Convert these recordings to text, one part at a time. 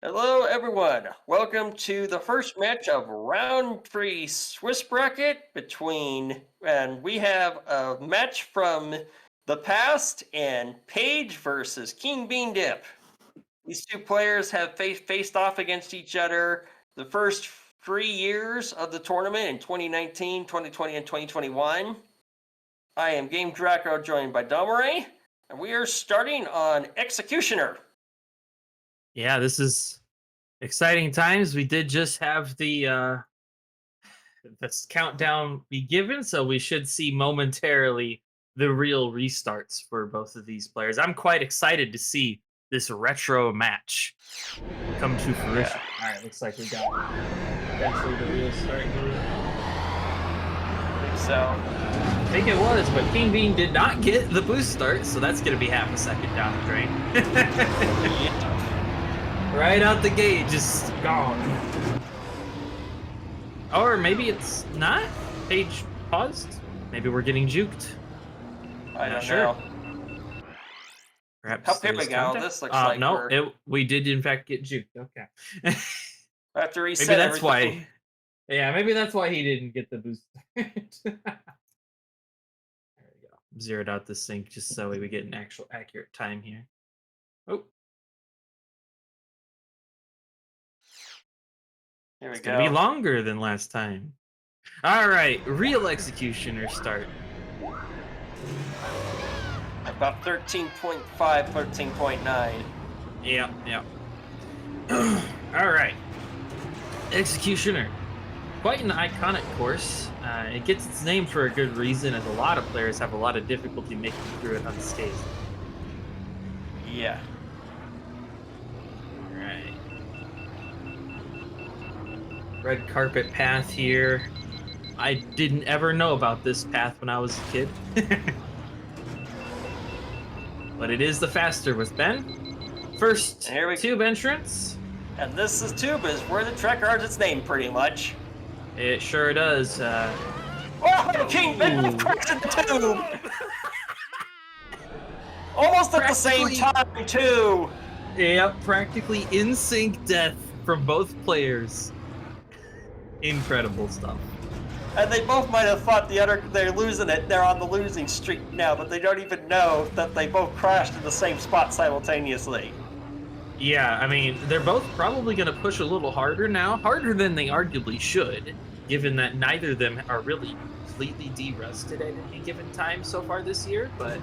Hello, everyone. Welcome to the first match of round three Swiss bracket and we have a match from the past and Paige versus kingbeandip. These two players have faced off against each other the first 3 years of the tournament in 2019, 2020, and 2021. I am Game Draco, joined by Domare, and we are starting on Executioner. Yeah, this is exciting times. We did just have the countdown be given, so we should see momentarily the real restarts for both of these players. I'm quite excited to see this retro match come to fruition. Yeah. All right, looks like we got eventually the real start here. So, I think it was, but King Bean did not get the boost start, so that's going to be half a second down the drain. yeah. Right out the gate, just gone. Or maybe it's not. Page paused. Maybe we're getting juked. I don't sure. know. Perhaps Here we go. This looks like no, we did in fact get juked. Okay. I have to reset Maybe that's everything. why. Yeah, maybe that's why he didn't get the boost. There we go. Zeroed out the sync just so we get an actual accurate time here. Oh. Here we It's go. gonna be longer than last time. All right, real executioner start. About 13.5, 13.9. Yeah. All right. Executioner. Quite an iconic course. It gets its name for a good reason, as a lot of players have a lot of difficulty making it through it unscathed. Yeah. All right. Red carpet path here. I didn't ever know about this path when I was a kid. But it is the faster with Ben. First tube entrance. And this is tube is where the track earns its name, pretty much. It sure does. Oh, King Ben cracks in the tube! Almost at the same time, too! Yep, practically in sync death from both players. Incredible stuff. And they both might have thought they're losing it, they're on the losing streak now, but they don't even know that they both crashed in the same spot simultaneously. Yeah, I mean, they're both probably going to push a little harder now, harder than they arguably should, given that neither of them are really completely de-rusted at any given time so far this year, but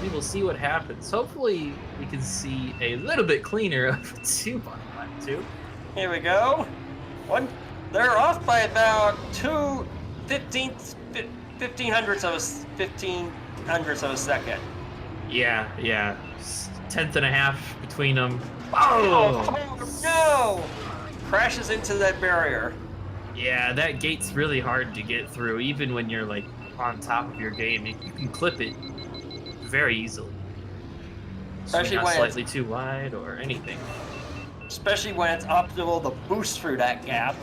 we will see what happens. Hopefully, we can see a little bit cleaner of a tube on lap 2. Here we go. They're off by about 15 hundredths of a second. Yeah. Tenth and a half between them. Oh no! Crashes into that barrier. Yeah, that gate's really hard to get through, even when you're like on top of your game. You can clip it very easily. Especially not slightly too wide or anything. Especially when it's optimal to boost through that gap.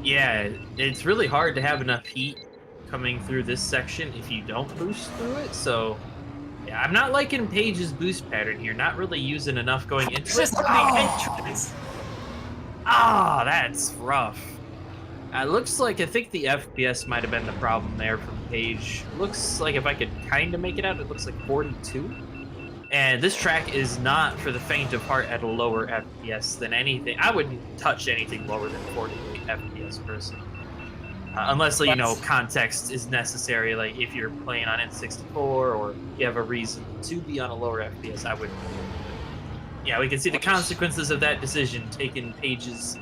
Yeah, it's really hard to have enough heat coming through this section if you don't boost through it, so yeah, I'm not liking Paige's boost pattern here, not really using enough going into it. That's rough. Looks like, I think the FPS might have been the problem there from Paige. Looks like if I could kind of make it out, it looks like 42. And this track is not for the faint of heart at a lower FPS than anything. I wouldn't touch anything lower than 48 FPS personally. Unless, you know, context is necessary, like if you're playing on N64 or you have a reason to be on a lower FPS, I would. Yeah, we can see the consequences of that decision taking Paige's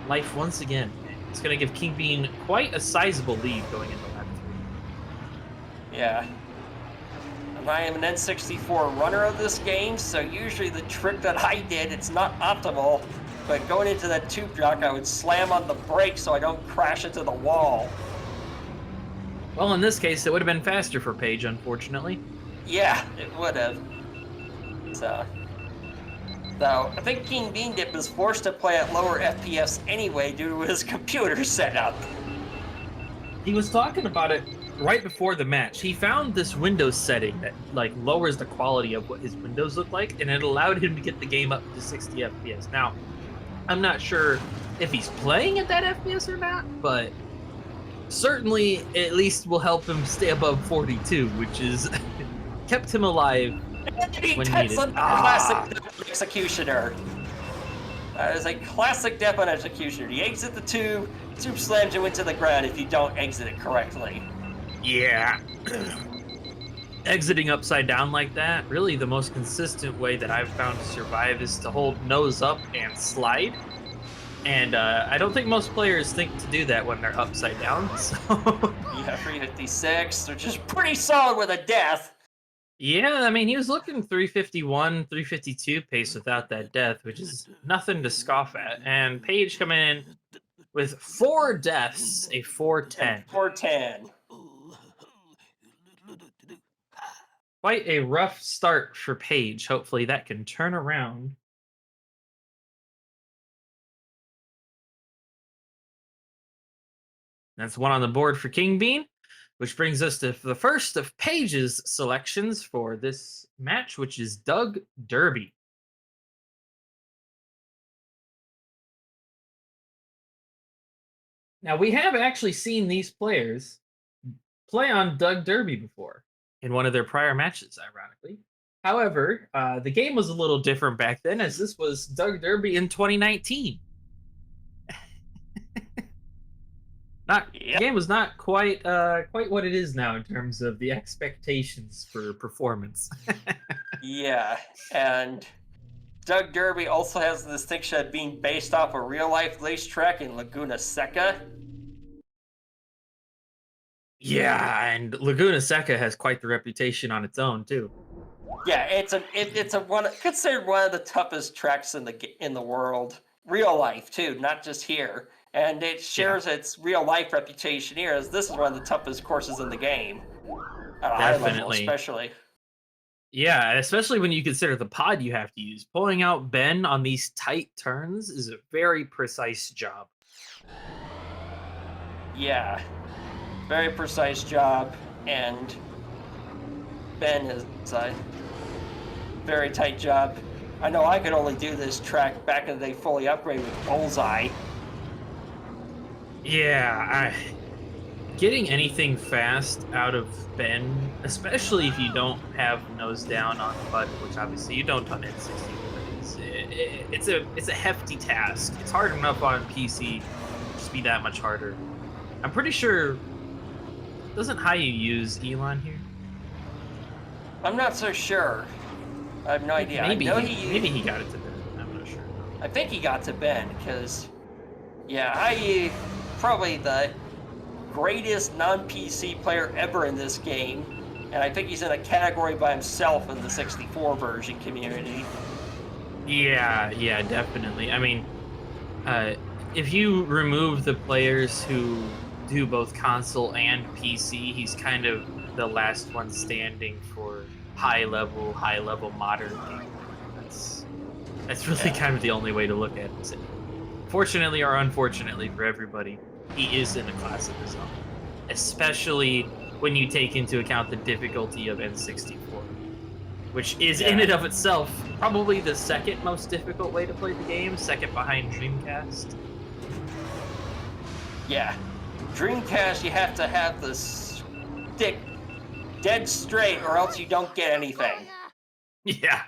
life once again. It's going to give King Bean quite a sizable lead going into lap 3. Yeah. And I am an N64 runner of this game, so usually the trick that I did, it's not optimal. But going into that tube block, I would slam on the brakes so I don't crash into the wall. Well, in this case, it would have been faster for Paige, unfortunately. Yeah, it would have. So I think kingbeandip is forced to play at lower FPS anyway due to his computer setup. He was talking about it right before the match, he found this Windows setting that like lowers the quality of what his windows look like, and it allowed him to get the game up to 60 FPS. Now, I'm not sure if he's playing at that FPS or not, but certainly at least will help him stay above 42, which is kept him alive when That's needed. a classic executioner. That is a classic death on executioner. You exit the tube slams you into the ground if you don't exit it correctly. Yeah. Exiting upside down like that, really the most consistent way that I've found to survive is to hold nose up and slide. And I don't think most players think to do that when they're upside down. So Yeah, 356, which is pretty solid with a death. yeah, I mean, he was looking 351, 352 pace without that death, which is nothing to scoff at. And Page coming in with 4 deaths, a 410. And 410. Quite a rough start for Page. Hopefully that can turn around. That's one on the board for King Bean, which brings us to the first of Page's selections for this match, which is Doug Derby. Now, we have actually seen these players play on Doug Derby before in one of their prior matches, ironically. However, the game was a little different back then, as this was Doug Derby in 2019. The game was not quite what it is now in terms of the expectations for performance. Yeah, and Doug Derby also has the distinction of being based off a real-life racetrack in Laguna Seca. Yeah, and Laguna Seca has quite the reputation on its own too. Yeah, it's considered one of the toughest tracks in the world, real life too, not just here. And it shares its real life reputation here, as this is one of the toughest courses in the game, at a high level especially. Yeah, especially when you consider the pod you have to use. Pulling out Ben on these tight turns is a very precise job. Yeah, very precise job, and Ben is a very tight job. I know I could only do this track back in the day fully upgraded with Bullseye. Yeah, getting anything fast out of Ben, especially if you don't have nose down on HUD, which obviously you don't on N64, it's a hefty task. It's hard enough on PC, just be that much harder. I'm pretty sure, doesn't Hayu use Elon here? I'm not so sure. I have no idea. Maybe he got it to Ben. I'm not sure. I think he got to Ben because, yeah, Hayu probably the greatest non-PC player ever in this game, and I think he's in a category by himself in the 64 version community. Yeah, definitely. I mean, if you remove the players who do both console and PC, he's kind of the last one standing for high level modern gaming. That's really kind of the only way to look at it. Fortunately or unfortunately for everybody, he is in a class of his own, especially when you take into account the difficulty of N64, which is in and of itself probably the second most difficult way to play the game, second behind Dreamcast. Yeah, Dreamcast, you have to have the stick dead straight or else you don't get anything. Yeah,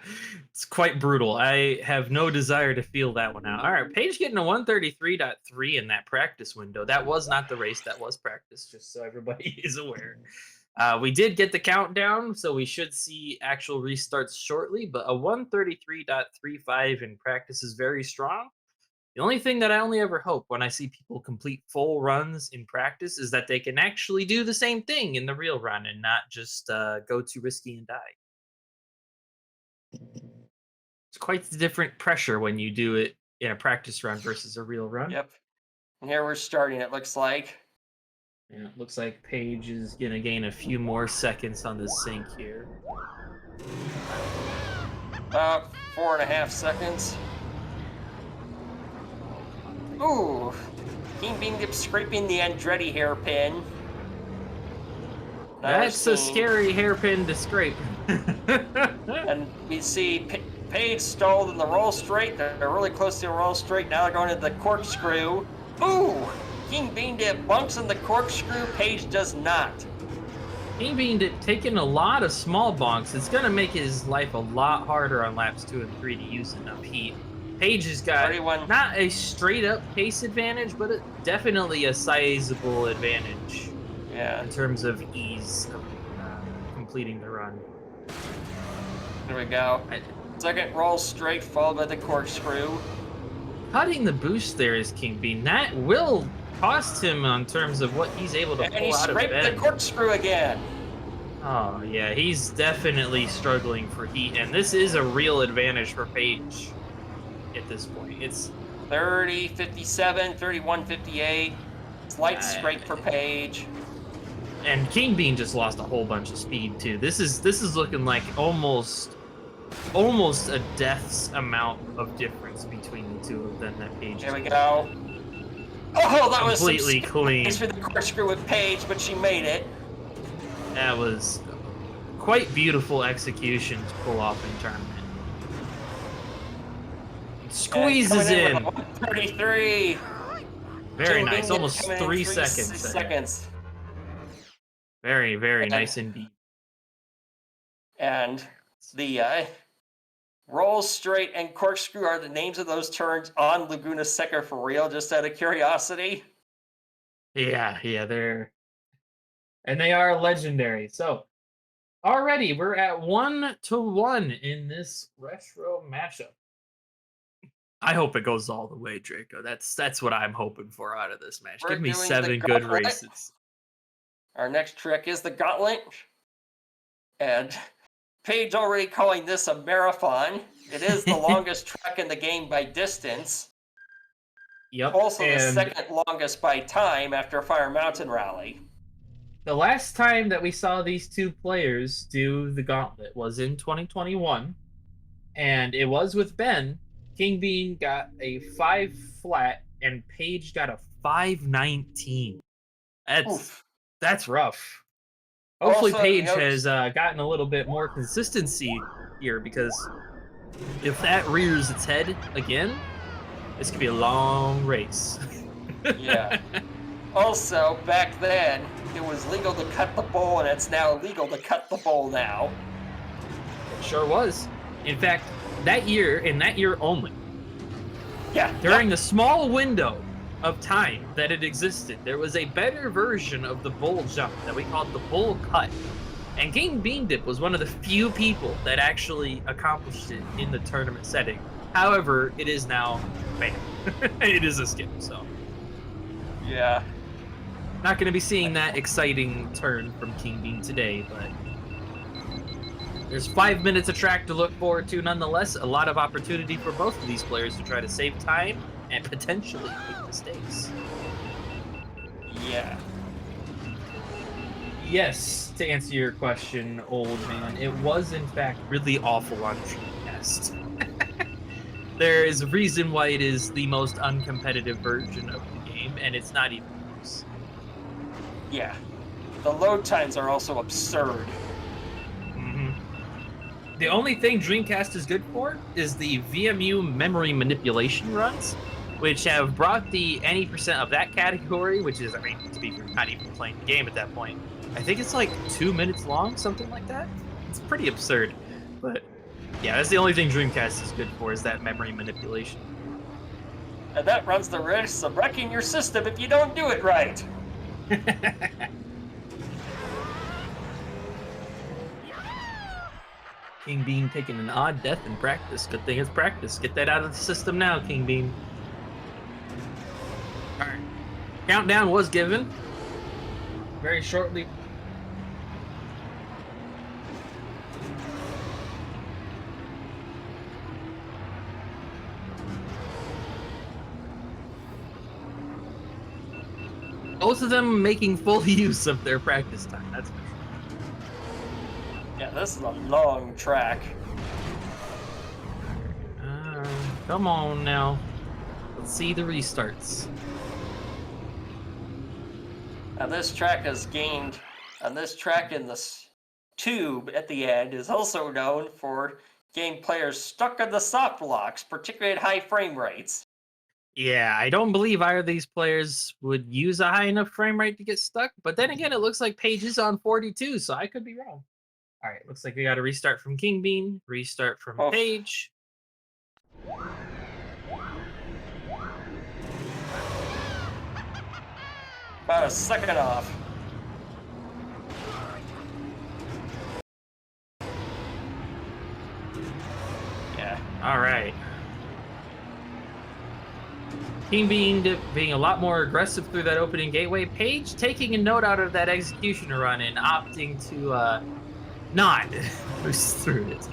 it's quite brutal. I have no desire to feel that one out. All right, Paige getting a 133.3 in that practice window. That was not the race, that was practice, just so everybody is aware. We did get the countdown, so we should see actual restarts shortly, but a 133.35 in practice is very strong. The only thing that I only ever hope when I see people complete full runs in practice is that they can actually do the same thing in the real run and not just go too risky and die. It's quite the different pressure when you do it in a practice run versus a real run. Yep. And here we're starting, it looks like. Yeah, it looks like Paige is going to gain a few more seconds on the sync here. About 4.5 seconds. Ooh. King beandip scraping the Andretti hairpin. Now we're That's a seeing, scary hairpin to scrape. and we see Paige stalled in the roll straight. They're really close to the roll straight. Now they're going to the corkscrew. Ooh! King Bean Dip bumps in the corkscrew. Paige does not. King Bean taking a lot of small bonks. It's going to make his life a lot harder on laps 2 and 3 to use enough heat. Paige has got 31. not a straight up pace advantage, but definitely a sizable advantage Yeah. in terms of ease of completing the run. There we go. Second roll straight, followed by the corkscrew. Cutting the boost there is King Bean. That will cost him on terms of what he's able to And pull he out of scraped the bed. corkscrew again. Oh, yeah, he's definitely struggling for heat, and this is a real advantage for Paige at this point. It's 30, 57, 31, 58. Slight scrape for Paige. And King Bean just lost a whole bunch of speed too. This is looking like almost a death's amount of difference between the two of them that Paige. Here we go. Oh, that was completely clean. Thanks for the corkscrew with Paige, but she made it. That was quite beautiful execution to pull off in tournament. Squeezes in. 33. Very nice. Almost 3 seconds. Seconds. Very, very nice indeed. And the roll straight and corkscrew are the names of those turns on Laguna Seca for real, just out of curiosity. Yeah, they are legendary. So already we're at 1-1 in this retro matchup. I hope it goes all the way, Draco. That's what I'm hoping for out of this match. Give me 7 good races. Our next trick is the gauntlet. And Paige already calling this a marathon. It is the longest track in the game by distance. Yep. Also the second longest by time after Fire Mountain Rally. The last time that we saw these two players do the gauntlet was in 2021. And it was with Ben. King Bean got a 5 flat and Paige got a 519. That's rough. Hopefully Also, Paige has gotten a little bit more consistency here, because if that rears its head again, this could be a long race. Yeah. Also, back then, it was legal to cut the bowl, and it's now illegal to cut the bowl now. It sure was. In fact, that year, and that year only, during the small window of time that it existed, there was a better version of the bull jump that we called the bull cut. And King Bean Dip was one of the few people that actually accomplished it in the tournament setting. However, it is now banned. It is a skip, so. Yeah. Not going to be seeing that exciting turn from King Bean today, but there's 5 minutes of track to look forward to nonetheless. A lot of opportunity for both of these players to try to save time and potentially make mistakes. Yeah. Yes, to answer your question, old man, it was in fact really awful on Dreamcast. There is a reason why it is the most uncompetitive version of the game, and it's not even close. Yeah. The load times are also absurd. The only thing Dreamcast is good for is the VMU memory manipulation runs, which have brought the any percent of that category, which is, I mean, to be not even playing the game at that point. I think it's like 2 minutes long, something like that. It's pretty absurd. But yeah, that's the only thing Dreamcast is good for, is that memory manipulation. And that runs the risk of wrecking your system if you don't do it right. King Bean taking an odd death in practice. Good thing it's practice. Get that out of the system now, King Bean. Alright. Countdown was given. Very shortly. Both of them making full use of their practice time, that's for sure. Yeah, this is a long track. Come on now. Let's see the restarts. Now this track has gained And this track in the tube at the end is also known for getting players stuck on the soft blocks, particularly at high frame rates. Yeah, I don't believe either of these players would use a high enough frame rate to get stuck. But then again, it looks like Paige is on 42, so I could be wrong. All right, looks like we got to restart from King Bean, restart from Oh, Paige. about a second off. Yeah. All right. King Bean being a lot more aggressive through that opening gateway. Paige taking a note out of that executioner run and opting to not boost through it.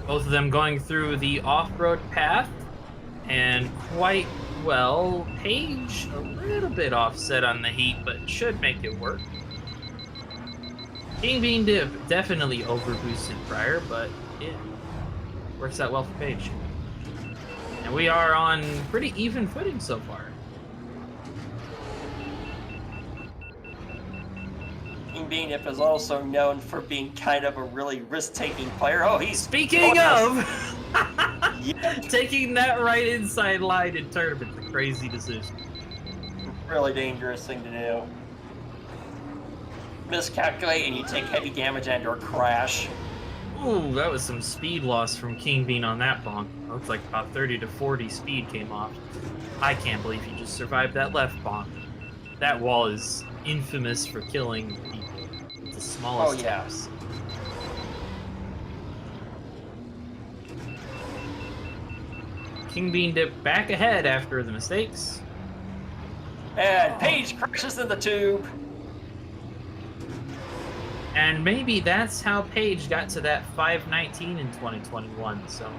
Both of them going through the off-road path, and quite well. Paige a little bit offset on the heat, but should make it work. King Bean Dip definitely overboosted prior, but it works out well for Paige. And we are on pretty even footing so far. kingbeandip is also known for being kind of a really risk-taking player. Oh, he's Speaking of, yeah, taking that right inside line in tournament, a crazy decision. really dangerous thing to do. Miscalculate and you take heavy damage and/or crash. Ooh, that was some speed loss from King Bean on that bonk. Looks like about 30 to 40 speed came off. I can't believe he just survived that left bonk. That wall is infamous for killing people with the smallest taps. King Bean Dip back ahead after the mistakes. And Paige crashes in the tube. And maybe that's how Paige got to that 519 in 2021. So,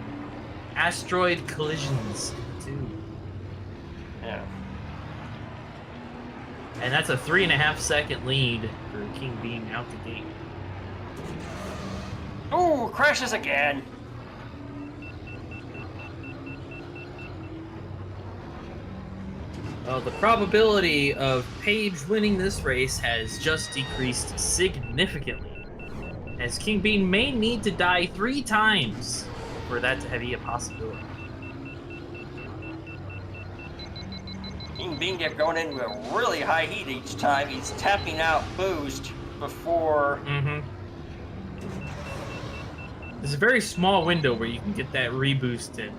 asteroid collisions too. Yeah. And that's a 3.5-second lead for King Bean out the gate. Ooh, crashes again. Well, the probability of Paige winning this race has just decreased significantly, as King Bean may need to die 3 times for that to be a possibility. kingbeandip going into a really high heat each time. He's tapping out boost before. There's a very small window where you can get that reboost in,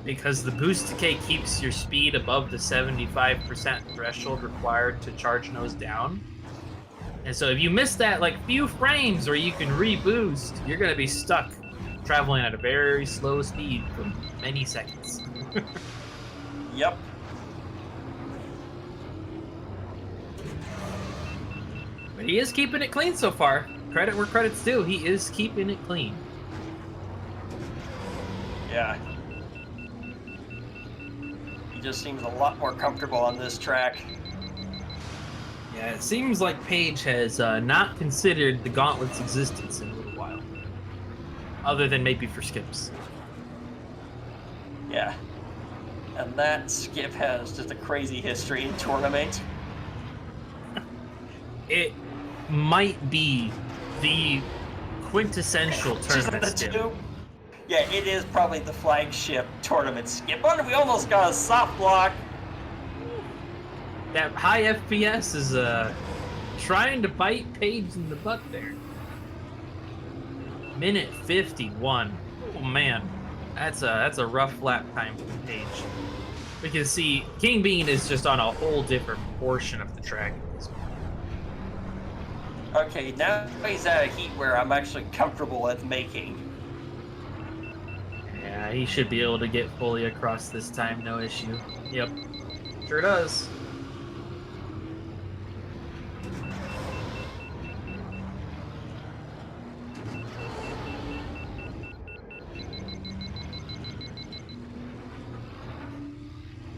because the boost decay keeps your speed above the 75% threshold required to charge nose down. And so if you miss that like few frames where you can reboost, you're gonna be stuck traveling at a very slow speed for many seconds. Yep. But he is keeping it clean so far. Credit where credit's due, he is keeping it clean. Yeah. He just seems a lot more comfortable on this track. Yeah, it seems like Paige has not considered the Gauntlet's existence in a little while. Other than maybe for skips. Yeah. And that skip has just a crazy history in tournament. It might be the quintessential tournament Just the skip. tube. Yeah, it is probably the flagship tournament skip. Oh, we almost got a soft block. That high FPS is trying to bite Paige in the butt there. Minute 51. Oh man, that's a rough lap time for Paige. We can see King Bean is just on a whole different portion of the track at this point. Okay, now he's at a heat where I'm actually comfortable with making. Yeah, he should be able to get fully across this time, no issue. Yep, sure does.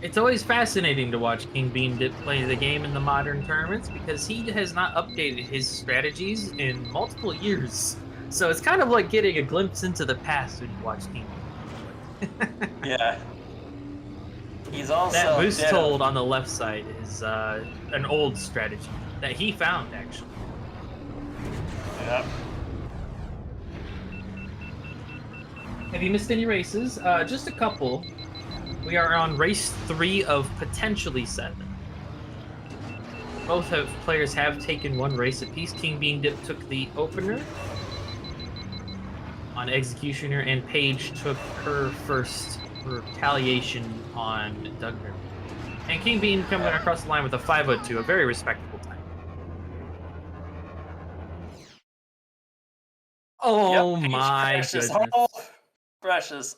It's always fascinating to watch King Bean Dip play the game in the modern tournaments because he has not updated his strategies in multiple years. So it's kind of like getting a glimpse into the past when you watch King Bean. Yeah. He's also That a boost bit of, hold on the left side is an old strategy that he found, actually. yep. Have you missed any races? Just a couple. We are on race 3 of potentially 7. Both players have taken one race apiece. King Bean Dip took the opener on Executioner, and Paige took her first retaliation on Duggar. And King Bean coming across the line with a 5:02, a very respectable time. Yep, Oh Paige my crashes goodness. crashes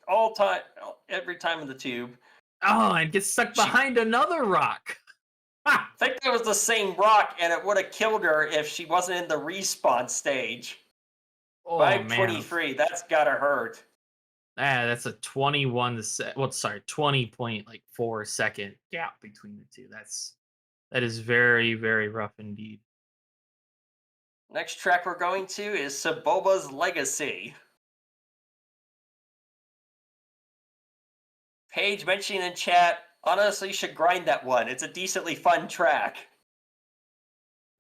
all time, every time in the tube. Oh, and gets stuck She behind another rock. Ha! I think that was the same rock, and it would have killed her if she wasn't in the respawn stage. Oh man. 523, that's gotta hurt. That's a 21 well, sorry, 20.4 second gap between the two. That is very, very rough indeed. Next track we're going to is Saboba's Legacy. Paige mentioning in chat, honestly, you should grind that one. It's a decently fun track.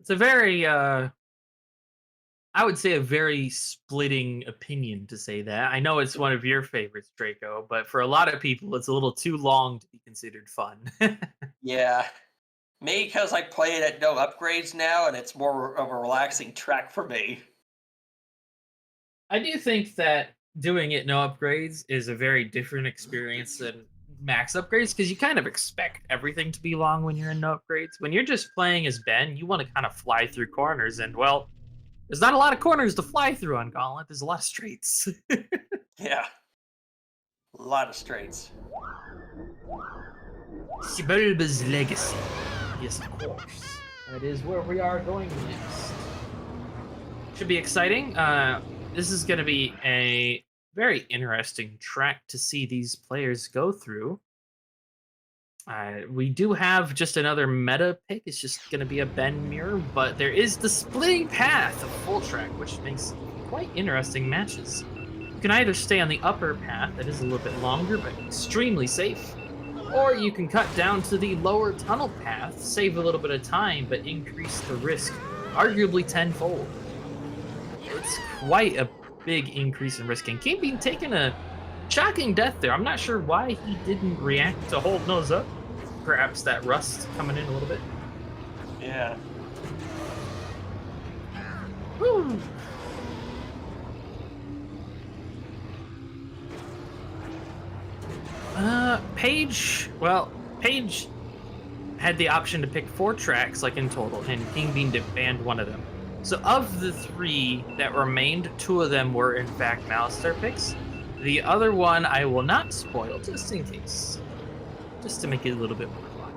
It's a very I would say a very splitting opinion to say that. I know it's one of your favorites, Draco, but for a lot of people, it's a little too long to be considered fun. Yeah. Maybe because I play it at no upgrades now, and it's more of a relaxing track for me. I do think that doing it no upgrades is a very different experience than max upgrades because you kind of expect everything to be long when you're in no upgrades. When you're just playing as Ben, you want to kind of fly through corners, and well, there's not a lot of corners to fly through on Gauntlet. There's a lot of straights. Yeah. A lot of straights. Sibulba's Legacy. Yes, of course. That is where we are going next. Should be exciting. This is going to be a very interesting track to see these players go through. We do have just another meta pick. It's just going to be a Ben mirror, but there is the splitting path of full track, which makes quite interesting matches. You can either stay on the upper path, that is a little bit longer, but extremely safe, or you can cut down to the lower tunnel path, save a little bit of time, but increase the risk arguably tenfold. It's quite a big increase in risk, and King Bean taking a shocking death there. I'm not sure why he didn't react to hold nose up. Perhaps that rust coming in a little bit. Yeah. Woo! Paige had the option to pick 4 tracks, like in total, and King Bean banned one of them. So of the 3 that remained, 2 of them were in fact Malister picks. The other one I will not spoil, just in case. Just to make it a little bit more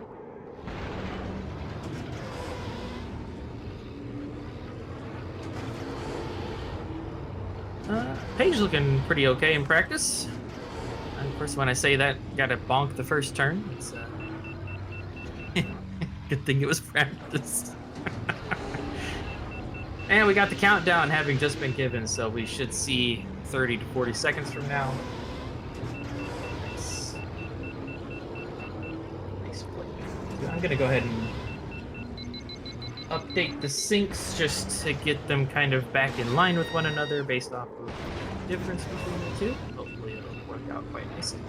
fun. Paige looking pretty okay in practice. Of course, when I say that, gotta bonk the first turn. It's good thing it was practice. And we got the countdown having just been given, so we should see 30 to 40 seconds from now. Nice. Nice play. I'm gonna go ahead and update the syncs just to get them kind of back in line with one another based off of the difference between the two. Hopefully it'll work out quite nicely.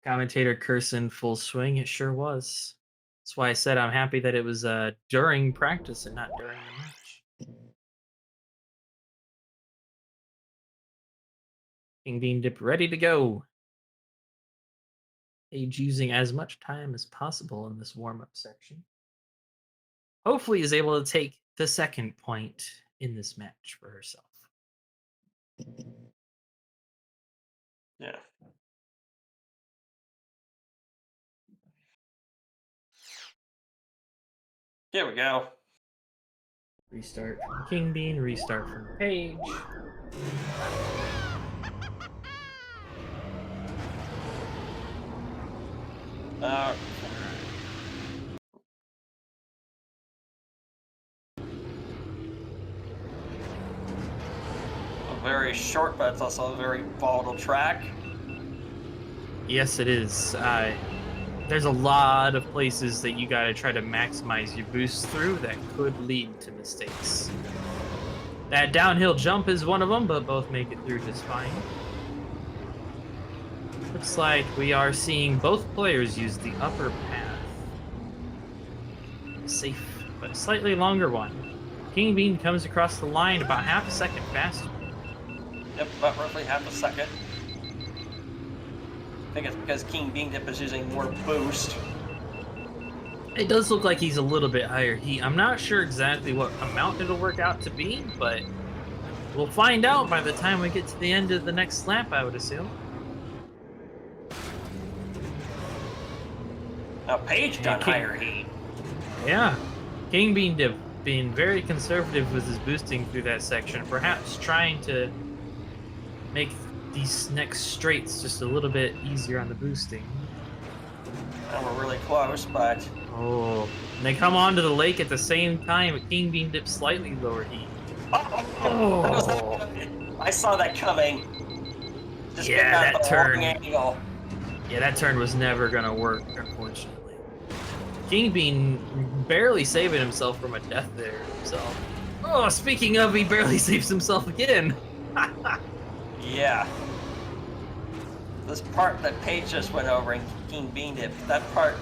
Commentator curse in full swing. It sure was. That's why I said I'm happy that it was during practice and not during the match. King Bean Dip ready to go. Paige using as much time as possible in this warm-up section. Hopefully is able to take the second point in this match for herself. Yeah. Here we go. Restart from King Bean, restart from Paige. Uh, very short, but it's also a very volatile track. Yes, it is. There's a lot of places that you gotta try to maximize your boost through that could lead to mistakes. That downhill jump is one of them, but both make it through just fine. Looks like we are seeing both players use the upper path. Safe, but slightly longer one. King Bean comes across the line about half a second faster. Yep, about roughly half a second. I think it's because King Beandip is using more boost. It does look like he's a little bit higher heat. I'm not sure exactly what amount it'll work out to be, but we'll find out by the time we get to the end of the next lap, I would assume. Now Paige done higher heat. Yeah. King Bean Dip being very conservative with his boosting through that section, perhaps trying to make these next straights just a little bit easier on the boosting. And we're really close, but... Oh, and they come onto the lake at the same time, but King Bean Dip slightly lower heat. Oh. I saw that coming. Just Yeah, that turn. Angle. Yeah, that turn was never gonna work, unfortunately. King Bean barely saving himself from a death there himself. Oh, speaking of, he barely saves himself again. Yeah. This part that Paige just went over in King Beandip, that part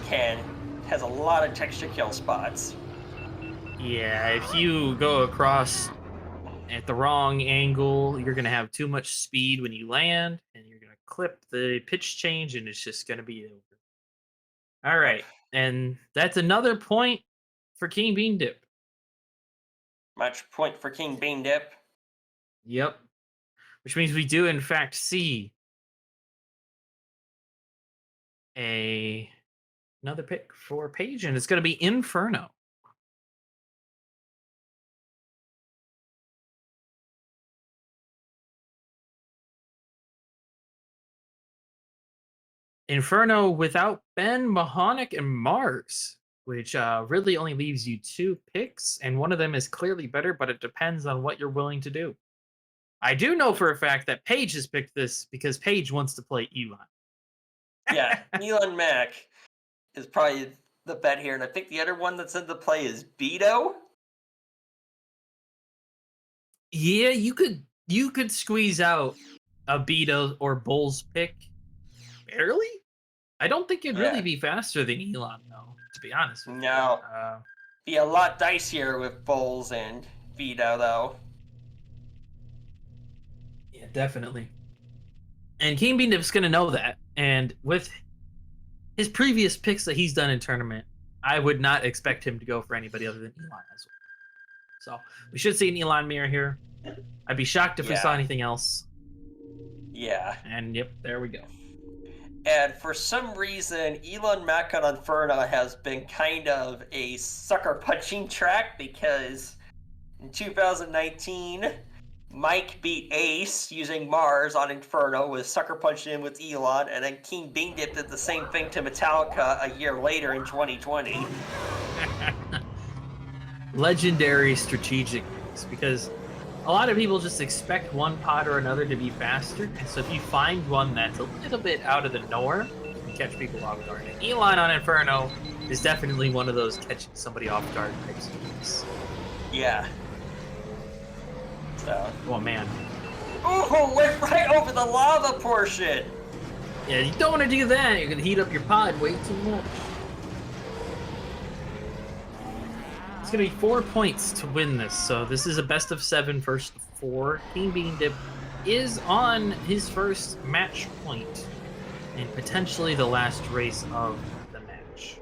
has a lot of texture kill spots. Yeah, if you go across at the wrong angle, you're gonna have too much speed when you land, and you're gonna clip the pitch change, and it's just gonna be over. All right, and that's another point for King Bean Dip. Match point for King Beandip. Yep, which means we do in fact see another pick for Paige, and it's gonna be Inferno. Inferno without Ben, Mahonic, and Mars, which really only leaves you 2 picks, and one of them is clearly better, but it depends on what you're willing to do. I do know for a fact that Paige has picked this because Paige wants to play Elon. Yeah, Elon Mac is probably the bet here, and I think the other one that's in the play is Beto. Yeah, you could squeeze out a Beto or Bulls pick barely. I don't think it'd really be faster than Elon, though. To be honest with you. No, be a lot dicier with Bulls and Beto, though. Yeah, definitely. And King Bean Dip's gonna know that, and with his previous picks that he's done in tournament, I would not expect him to go for anybody other than Elon as well. So we should see an Elon mirror here. I'd be shocked if we saw anything else. Yeah. And yep, there we go. And for some reason, Elon Mac on Inferno has been kind of a sucker punching track because in 2019, Mike beat Ace using Mars on Inferno with sucker punching in with Elon, and then King Beandip did the same thing to Metallica a year later in 2020. Legendary strategic moves, because a lot of people just expect one pod or another to be faster, and so if you find one that's a little bit out of the norm, you can catch people off guard. And Elon on Inferno is definitely one of those catching somebody off guard types of moves. Yeah. So. Oh man. Ooh, went right over the lava portion! Yeah, you don't want to do that. You're going to heat up your pod way too much. It's going to be 4 points to win this, so this is a best of 7 first of 4. King Bean Dip is on his first match point, and potentially the last race of the match.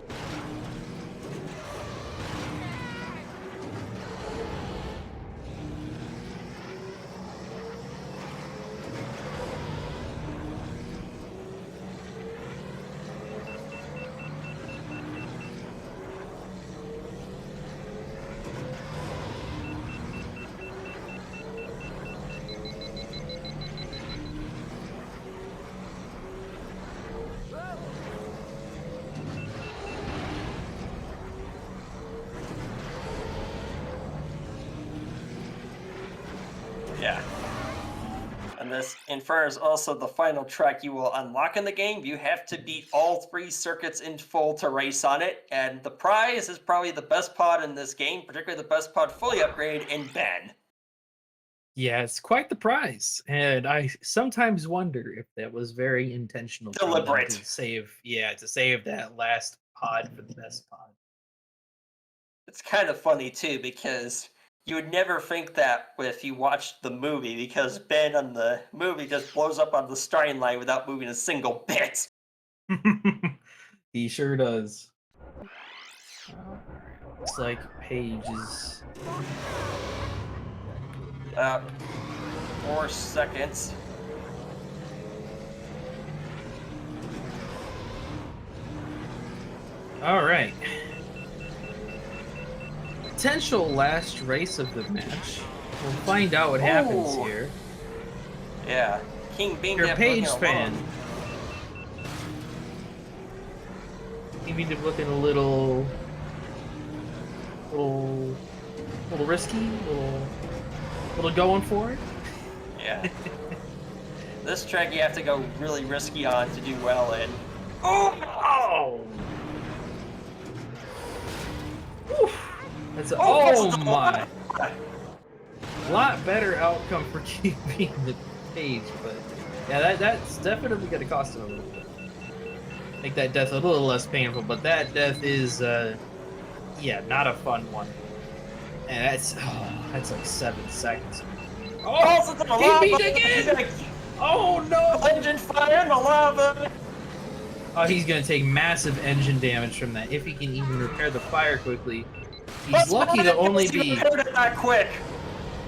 Yeah. And this Inferno is also the final track you will unlock in the game. You have to beat all 3 circuits in full to race on it, and the prize is probably the best pod in this game, particularly the best pod fully upgraded in Ben. Yeah, it's quite the prize, and I sometimes wonder if that was very intentional. from them Deliberate. to save that last pod for the best pod. It's kind of funny too, because you would never think that if you watched the movie, because Ben on the movie just blows up on the starting line without moving a single bit. He sure does. Looks like Paige is 4 seconds. all right. Potential last race of the match. We'll find out what happens Ooh. here. Yeah, King Bean You're a Dip Paige looking fan. alone. You mean to looking a little risky, little going for it. Yeah. This track you have to go really risky on to do well in. Oh! Oof. That's Oh, my! A lot better outcome for keeping the Page, but yeah, that's definitely going to cost him a little bit. Make that death a little less painful, but that death is, yeah, not a fun one. And that's like 7 seconds. Oh, it's the lava! He beat again! Oh no! Engine fire in the lava! Oh, he's gonna take massive engine damage from that if he can even repair the fire quickly. He's lucky to only be. That quick.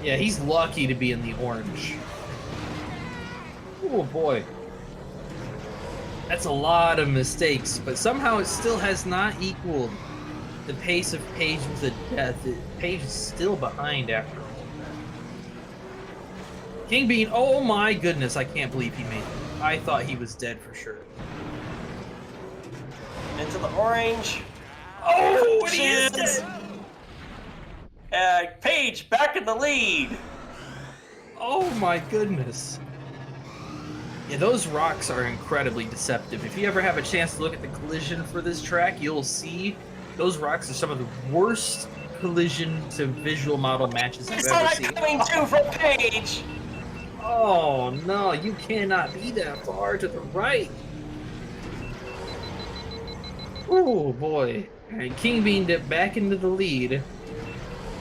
Yeah, he's lucky to be in the orange. Oh boy, that's a lot of mistakes, but somehow it still has not equaled the pace of Paige with the death. Paige is still behind after all. King Bean, oh my goodness, I can't believe he made it. I thought he was dead for sure. Into the orange. Oh, and he is dead! Paige back in the lead. Oh my goodness. Yeah, those rocks are incredibly deceptive. If you ever have a chance to look at the collision for this track, you'll see those rocks are some of the worst collision to visual model matches I've ever seen. Coming too from Paige. Oh no, you cannot be that far to the right. Oh boy. Alright, King Bean dipped back into the lead.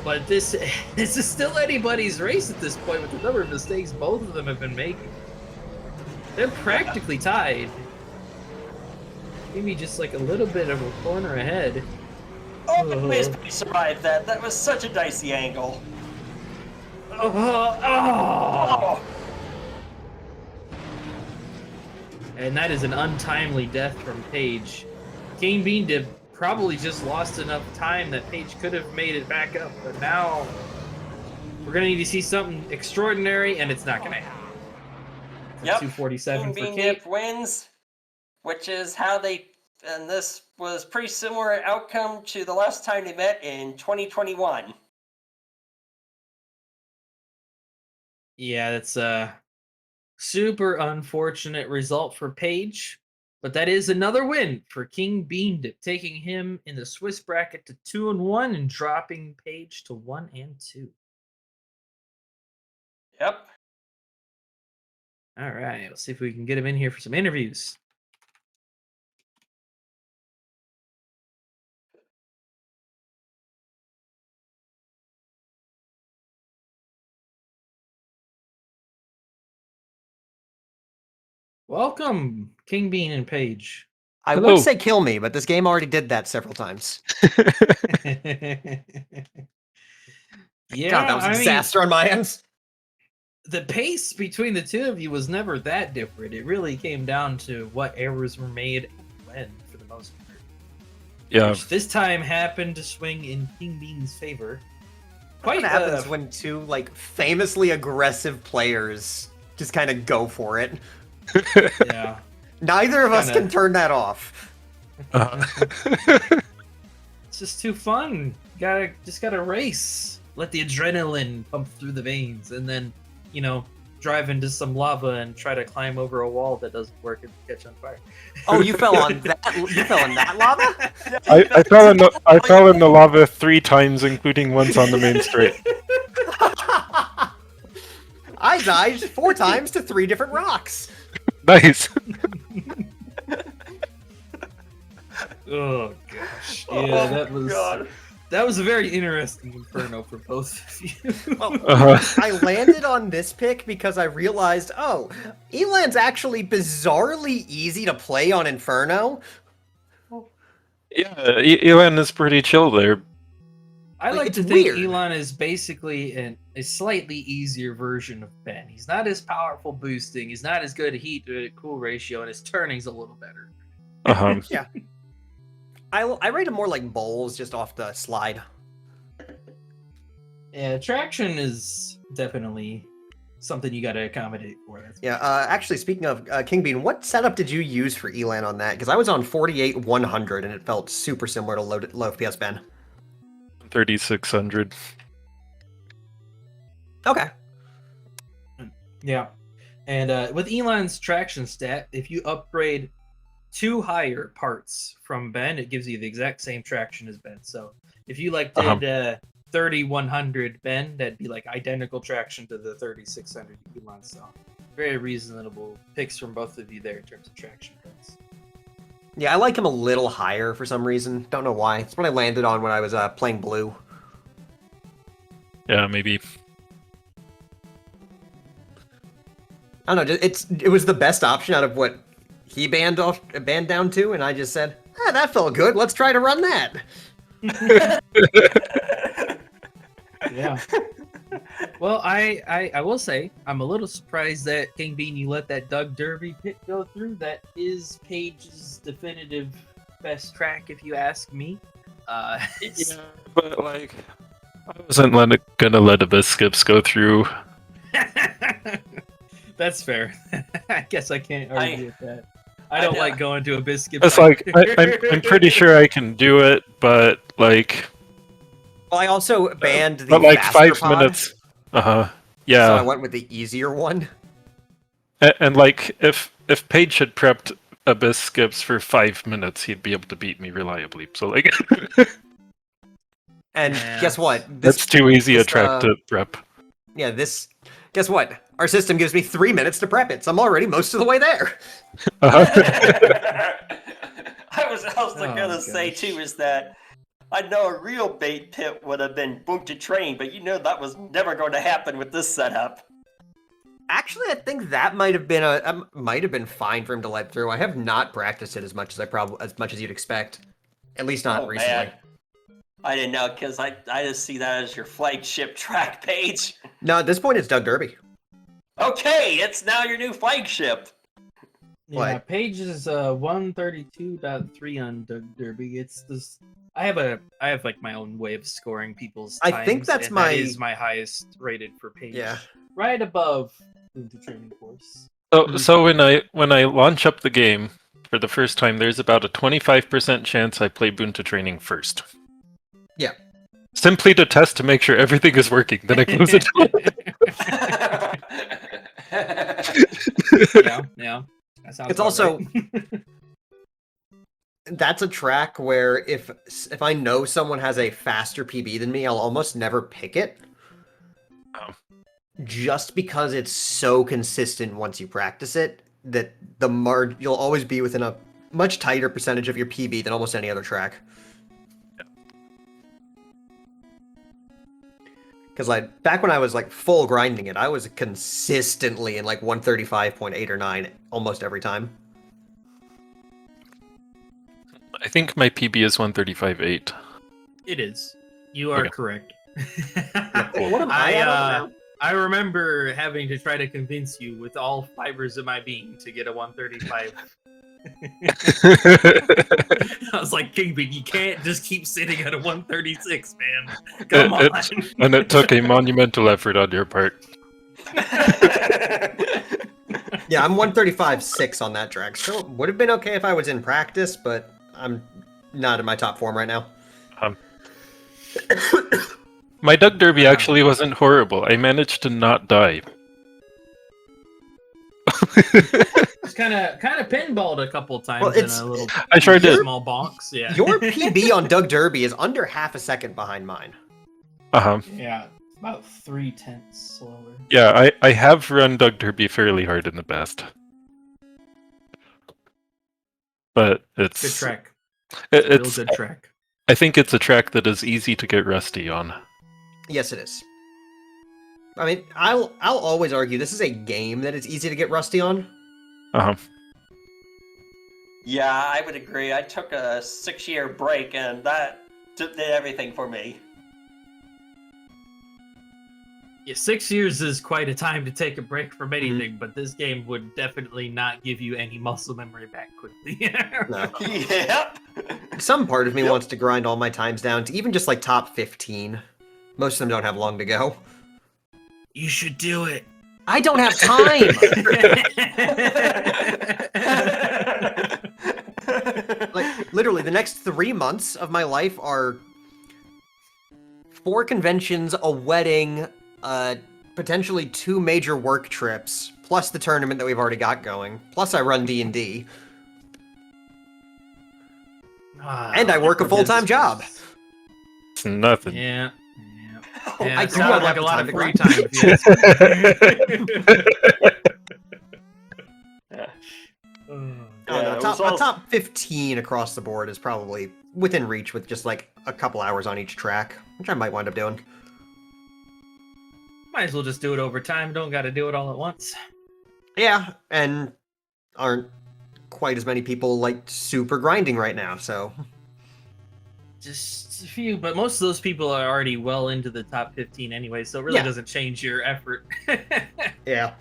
But this is still anybody's race at this point with the number of mistakes both of them have been making. They're practically tied. Maybe just like a little bit of a corner ahead. Oh, Paige survived that. That was such a dicey angle. Oh. And that is an untimely death from Paige. King Bean Dip probably just lost enough time that Paige could have made it back up, but now we're gonna need to see something extraordinary, and it's not gonna happen. Yep. 247 for King Bean Kate. Dip wins, which is how they. And this was pretty similar outcome to the last time they met in 2021. Yeah, that's a super unfortunate result for Paige, but that is another win for King Bean Dip, taking him in the Swiss bracket to 2-1 and dropping Paige to 1-2. Yep. All right, let's see if we can get him in here for some interviews. Welcome, King Bean and Paige. I Hello. would say kill me, but this game already did that several times. Yeah, God, that was a disaster on my end. The pace between the two of you was never that different. It really came down to what errors were made when, for the most part. Yeah. Which this time happened to swing in King Bean's favor. What happens when two like famously aggressive players just kind of go for it? Yeah. Neither of us can turn that off. It's just too fun. Just gotta race. Let the adrenaline pump through the veins, and then, drive into some lava and try to climb over a wall that doesn't work and catch on fire. Oh, you fell on that? You fell in that lava? I fell in the lava 3 times, including once on the main straight. I died 4 times to 3 different rocks. Nice. Oh gosh. Oh, Yeah, that was God. that was a very interesting inferno for both of you. Well, Uh-huh. I landed on this pick because I realized, oh, Elan's actually bizarrely easy to play on Inferno. Yeah, Elan is pretty chill there. I Like, like it's to think weird. Elon is basically a slightly easier version of Ben. He's not as powerful boosting. He's not as good at heat to cool ratio, and his turning's a little better. Uh-huh. Yeah. I rate him more like bowls just off the slide. Yeah, traction is definitely something you got to accommodate for. That's Yeah, actually, speaking of King Bean, what setup did you use for Elan on that? Because I was on 48-100, and it felt super similar to low FPS Ben. 3600. Okay. Yeah. And with Elon's traction stat, if you upgrade 2 higher parts from Ben, it gives you the exact same traction as Ben. So if you did 30-100 Ben, that'd be like identical traction to the 3600 Elon. So very reasonable picks from both of you there in terms of traction points. Yeah, I like him a little higher for some reason. Don't know why. It's what I landed on when I was playing blue. Yeah, maybe. I don't know. It was the best option out of what he banned down to, and I just said, that felt good. Let's try to run that. Yeah. Well, I will say I'm a little surprised that King Bean, you let that Doug Derby pick go through. That is Paige's definitive best track, if you ask me. Yeah, but like, I wasn't gonna let Abyss Skips go through. That's fair. I guess I can't argue with that. I don't like going to Abyss Skips. It's like I'm pretty sure I can do it, but like. Well, I also banned the But like faster 5 pod, minutes. So Yeah. I went with the easier one. And like, if Paige had prepped Abyss Skips for 5 minutes, he'd be able to beat me reliably. So like, And Yeah. guess what? that's too easy a this, track to prep. Yeah, guess what? Our system gives me 3 minutes to prep it, so I'm already most of the way there. I was also Oh, gonna say gosh. too is that I know a real bait pit would have been boom to train, but you know that was never going to happen with this setup. Actually, I think that might have been fine for him to let through. I have not practiced it as much as you'd expect. At least not Oh, recently. man. I didn't know because I just see that as your flagship track page. No, at this point it's Doug Derby. Okay, it's now your new flagship. Yeah, What? Paige is 132.3 on Doug Derby. It's this. I have like my own way of scoring people's times. I think that's and that is my highest rated for Paige. Yeah. Right above the training course. So when I launch up the game for the first time, there's about a 25% chance I play Bunta Training first. Yeah. Simply to test to make sure everything is working. Then I close it. Yeah. That sounds It's about also right. that's a track where if I know someone has a faster PB than me, I'll almost never pick it. Oh. Just because it's so consistent once you practice it that you'll always be within a much tighter percentage of your PB than almost any other track. Because like back when I was like full grinding it, I was consistently in like 135.8 or 9 almost every time. I think my PB is 135.8. It is. You are Okay. correct. What am I at over now? I remember having to try to convince you with all fibers of my being to get a 135. I was like, Kingbean, you can't just keep sitting at a 136, man. Come on. And it took a monumental effort on your part. Yeah, I'm 135.6 on that track. So it would have been okay if I was in practice, but I'm not in my top form right now. My Doug Derby actually wasn't horrible. I managed to not die. Just kind of pinballed a couple times Well, in it's- a little I sure did. small bonks. Yeah. Your PB on Doug Derby is under half a second behind mine. Yeah, about 3/10 slower. Yeah, I have run Doug Derby fairly hard in the past. But it's Good track. It's Real good track. I think it's a track that is easy to get rusty on. Yes, it is. I mean, I'll always argue this is a game that it's easy to get rusty on. Yeah, I would agree. I took a 6-year break, and that did everything for me. Yeah, 6 years is quite a time to take a break from anything, but this game would definitely not give you any muscle memory back quickly. No. Yep. Some part of me Yep. wants to grind all my times down to even just like top 15. Most of them don't have long to go. You should do it. I don't have time! Like, literally, the next 3 months of my life are 4 conventions, a wedding, potentially 2 major work trips, plus the tournament that we've already got going, plus I run D&D, and I work a full-time job. It's nothing. Yeah. Oh, Yeah, I it do not sounds like have a the lot time of to free grind. time. I don't know, it top, was all- a top 15 across the board is probably within reach with just like a couple hours on each track, which I might wind up doing. Might as well just do it over time. Don't got to do it all at once. Yeah, and aren't quite as many people like super grinding right now, so Just a few, but most of those people are already well into the top 15 anyway, so it really Yeah. doesn't change your effort. yeah.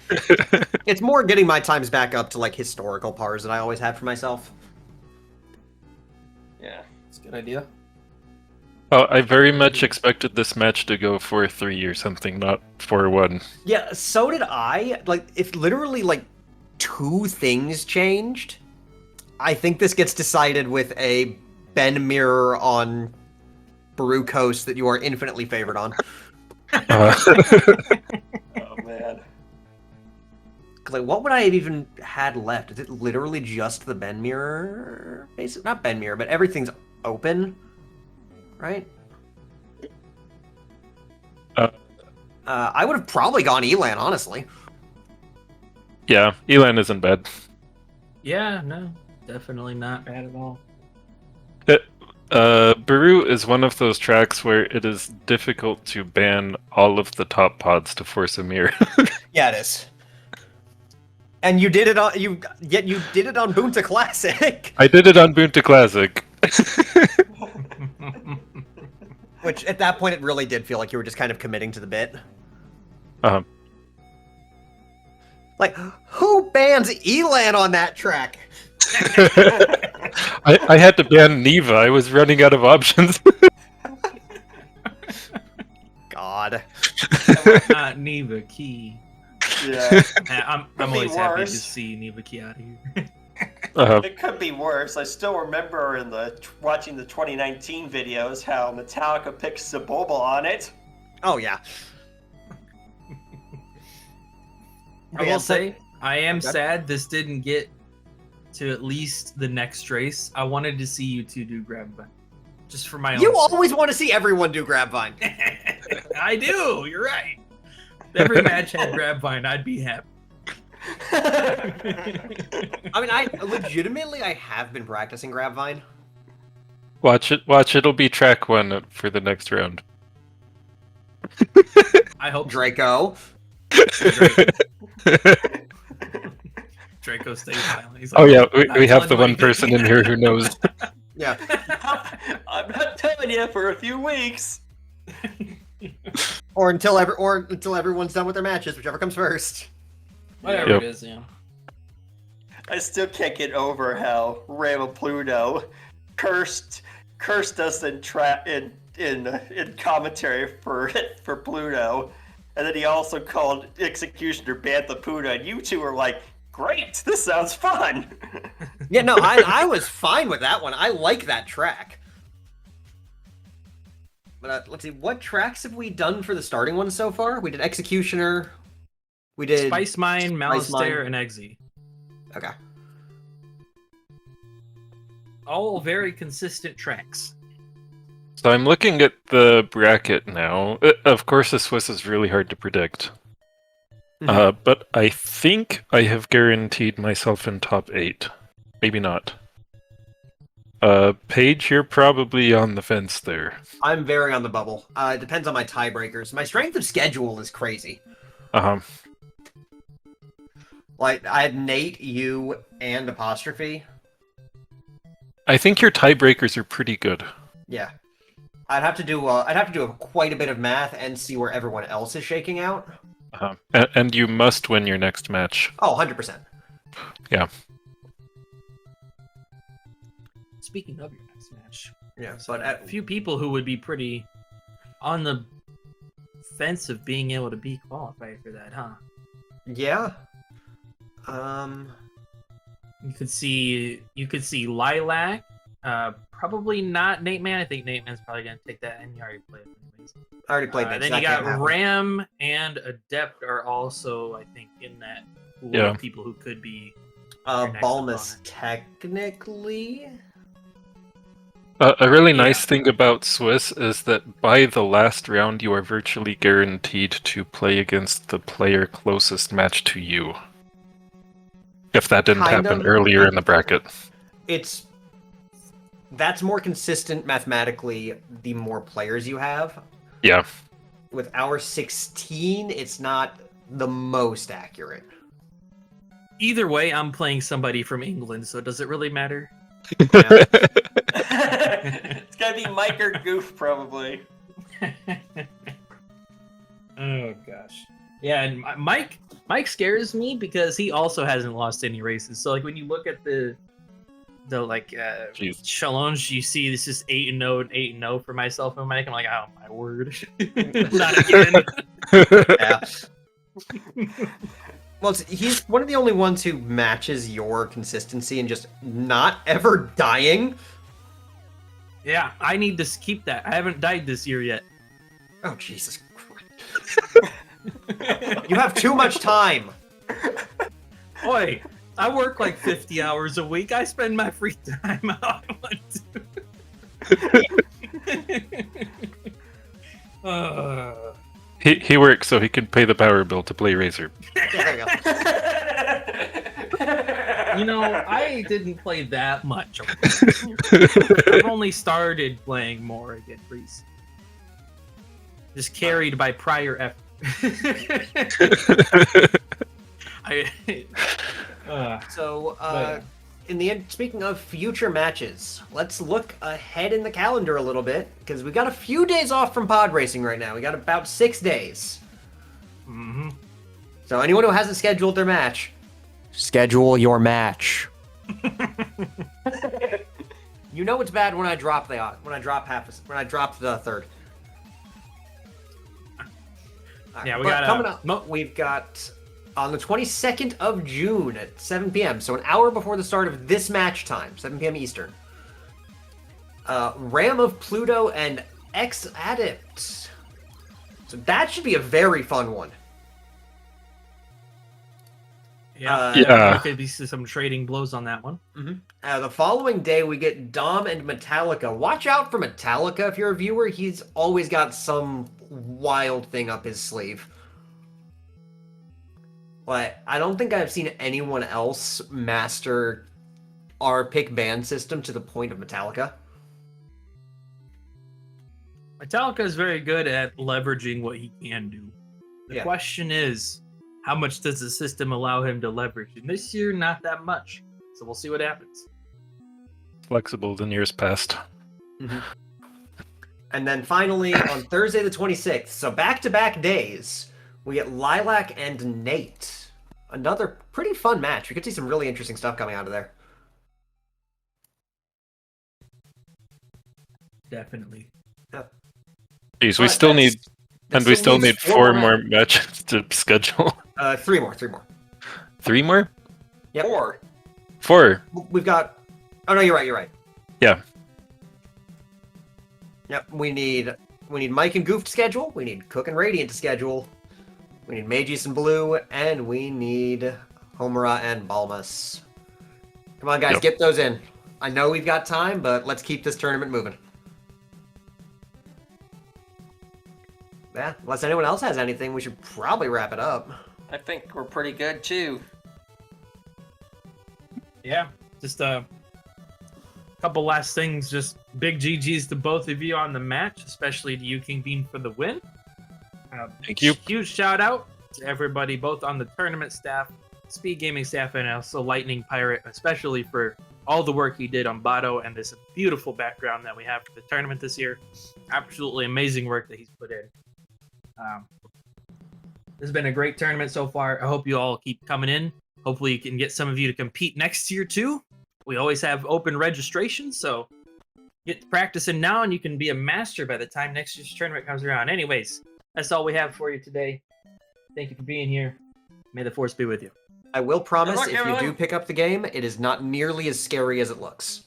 It's more getting my times back up to like historical pars that I always had for myself. Yeah. It's a good idea. Oh, I very much expected this match to go 4-3 or something, not 4-1. Yeah, so did I. Like, if literally like 2 things changed, I think this gets decided with a Ben mirror on Baru Coast that you are infinitely favored on. Oh man. 'Cause, like, what would I have even had left? Is it literally just the Ben mirror? Basically, not Ben mirror, but everything's open, right? I would have probably gone Elan, honestly. Yeah, Elan isn't bad. Yeah, no, definitely not bad at all. Baru is one of those tracks where it is difficult to ban all of the top pods to force a mirror. Yeah, it is. And you did it on you did it on Boonta Classic, I did it on Boonta Classic. which at that point it really did feel like you were just kind of committing to the bit. Like, who bans Elan on that track? I had to ban Neva. I was running out of options. God. Not Neva Key. Yeah. I'm Could be always happy to worse. see Neva Key out of here. It could be worse. I still remember in watching the 2019 videos how Metallica picked Saboba on it. Oh yeah. I will say, I am Okay. sad this didn't get to at least the next race. I wanted to see you two do grab button. Just for my own You sake. always want to see everyone do Grabvine. I do, you're right. If every match had Grabvine, I'd be happy. I mean, I legitimately have been practicing Grabvine. Watch it. It'll be track 1 for the next round. I hope Draco. Draco stays silent. He's Oh like, yeah, we "I'm have the telling one you person in here who knows. Yeah. I'm not telling you for a few weeks. Or until everyone's done with their matches, whichever comes first. Whatever Yep. it is, yeah. I still can't get over how Rama Pluto cursed us in commentary for Pluto, and then he also called Executioner Bantha Pluto, and you two were like, "Great, this sounds fun." Yeah, no, I was fine with that one. I like that track. But let's see, what tracks have we done for the starting one so far? We did Executioner. We did Spice Mine, Spice Mine. Malistaire, and Eggsy. Okay. All very consistent tracks. So I'm looking at the bracket now. Of course, the Swiss is really hard to predict. But I think I have guaranteed myself in top 8. Maybe not. Paige, you're probably on the fence there. I'm very on the bubble. It depends on my tiebreakers. My strength of schedule is crazy. Uh-huh. Like, I had Nate, you, and Apostrophe. I think your tiebreakers are pretty good. Yeah. I'd have to do quite a bit of math and see where everyone else is shaking out. Uh-huh. And you must win your next match. Oh, 100%. Yeah. Speaking of your next match, Yeah, but a few people who would be pretty on the fence of being able to be qualified for that, huh? Yeah. You could see Lilac. Probably not Nate Man. I think Nate Man's probably gonna take that, and you already played it anyways. I already played that. Then so you that got can't happen. Ram and Adept are also, I think, in that pool of people who could be. your next Balmus opponent. technically. A really nice thing about Swiss is that by the last round, you are virtually guaranteed to play against the player closest match to you. If that didn't Kind happen of. earlier in the bracket. That's more consistent mathematically the more players you have. Yeah. With our 16, it's not the most accurate. Either way, I'm playing somebody from England, so does it really matter? Yeah. It's gotta be Mike or Goof, probably. Oh gosh. Yeah, and Mike scares me because he also hasn't lost any races. So like when you look at the Jeez. challenge, you see this is 8-0 and 8-0 for myself and Mike. I'm like, oh my word, not again. Yeah. Well, he's one of the only ones who matches your consistency and just not ever dying. Yeah, I need to keep that. I haven't died this year yet. Oh, Jesus Christ. You have too much time. Oi, I work like 50 hours a week. I spend my free time how I want to. He works so he can pay the power bill to play Razor. There you go. You know, I didn't play that much. I've only started playing more again recently. Just carried by prior effort. In the end, speaking of future matches, let's look ahead in the calendar a little bit, because we got a few days off from pod racing right now. We got about 6 days. Mm-hmm. So anyone who hasn't scheduled their match, schedule your match. You know it's bad when I drop the third. Yeah, we but got coming up. We've got on the 22nd of June at 7 p.m. So an hour before the start of this match time, 7 p.m. Eastern. Ram of Pluto and Ex-Adept. So that should be a very fun one. Yeah, Yeah. there could be some trading blows on that one. Mm-hmm. The following day, we get Dom and Metallica. Watch out for Metallica if you're a viewer. He's always got some wild thing up his sleeve. But I don't think I've seen anyone else master our pick ban system to the point of Metallica. Metallica is very good at leveraging what he can do. The question is, how much does the system allow him to leverage? And this year, not that much. So we'll see what happens. Flexible than years past. Mm-hmm. And then finally, on Thursday the 26th, so back-to-back days, we get Lilac and Nate. Another pretty fun match. We could see some really interesting stuff coming out of there. Definitely. Jeez, we But still that's- need, that and we still leaves need 4 more matches to schedule. 3 more. 3 more? Yep. 4. 4. We've got... Oh, no, you're right. Yeah. Yep, we need Mike and Goof to schedule. We need Cook and Radiant to schedule. We need Magis and Blue, and we need Homura and Balmas. Come on, guys, Yep. get those in. I know we've got time, but let's keep this tournament moving. Yeah, unless anyone else has anything, we should probably wrap it up. I think we're pretty good too. Yeah, just a couple last things. Just big GGs to both of you on the match, especially to you, King Bean, for the win. Thank you. Huge shout out to everybody, both on the tournament staff, Speed Gaming staff, and also Lightning Pirate, especially for all the work he did on Bado and this beautiful background that we have for the tournament this year. Absolutely amazing work that he's put in. This has been a great tournament so far. I hope you all keep coming in. Hopefully you can get some of you to compete next year too. We always have open registration, so get practicing now and you can be a master by the time next year's tournament comes around. Anyways, that's all we have for you today. Thank you for being here. May the force be with you. I will promise, luck, if you everyone. do pick up the game, it is not nearly as scary as it looks.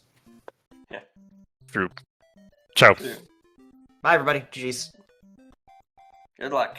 True. Ciao. Bye, everybody. GG's. Good luck.